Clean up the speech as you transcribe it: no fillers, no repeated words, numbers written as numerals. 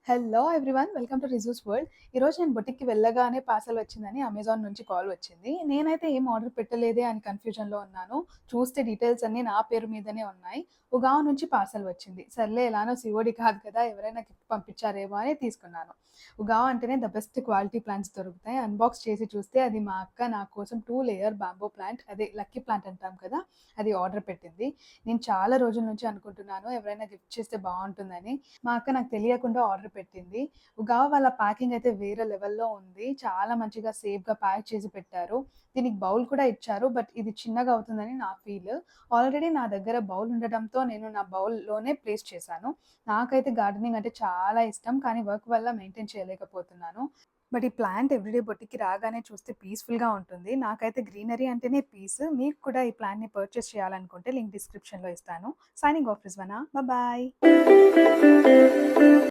Hello everyone. Welcome to Riju's world. ఈరోజు నేను బొటిక్‌కి వెళ్ళగానే పార్సెల్ వచ్చిందని అమెజాన్ నుంచి కాల్ వచ్చింది. నేనైతే ఏం ఆర్డర్ పెట్టలేదే అని కన్‌ఫ్యూజన్‌లో ఉన్నాను. చూస్తే డీటెయిల్స్ అన్నీ నా పేరు మీదనే ఉన్నాయి. ఉగావ్ నుంచి పార్సెల్ వచ్చింది. సర్లే ఎలానో సీఓడీ కాదు కదా! ఎవరైనా గిఫ్ట్ పంపించారేమో అని తీసుకున్నాను. ఉగావ్ అంటేనే ద బెస్ట్ క్వాలిటీ ప్లాంట్స్ దొరుకుతాయి. అన్బాక్స్ చేసి చూస్తే అది మా అక్క నా కోసం 2 లేయర్ బాంబో ప్లాంట్, అదే లక్కీ ప్లాంట్ అంటాం కదా! అది ఆర్డర్ పెట్టింది. నేను చాలా రోజుల నుంచి అనుకుంటున్నాను ఎవరైనా గిఫ్ట్ చేస్తే బావుంటుందని. మా అక్క నాకు తెలియకుండా ఆర్డర్ పెట్టింది. ఉగావ వాళ్ళ ప్యాకింగ్ అయితే వేరే లెవెల్‌లో ఉంది. చాలా మంచిగా సేఫ్‌గా ప్యాక్ చేసి పెట్టారు. దీనికి బౌల్ కూడా ఇచ్చారు. బట్ ఇది చిన్నగా అవుతుందని నా ఫీల్. ఆల్రెడీ నా దగ్గర బౌల్ ఉండడంతో నేను నా బౌల్‌లోనే ప్లేస్ చేశాను. నాకైతే గార్డెనింగ్ అంటే చాలా ఇష్టం. కానీ వర్క్ వల్ల మెయింటైన్ చేయలేకపోతున్నాను. బట్ ఈ ప్లాంట్ ఎవ్రీడే బొటిక్‌కి రాగానే చూస్తే పీస్‌ఫుల్‌గా ఉంటుంది. నాకైతే గ్రీనరీ అంటేనే పీస్. మీకు కూడా ఈ ప్లాంట్‌ని పర్చేస్ చేయాలనుకుంటే లింక్ డిస్క్రిప్షన్‌లో ఇస్తాను. Signing off Rizwana. బాయ్.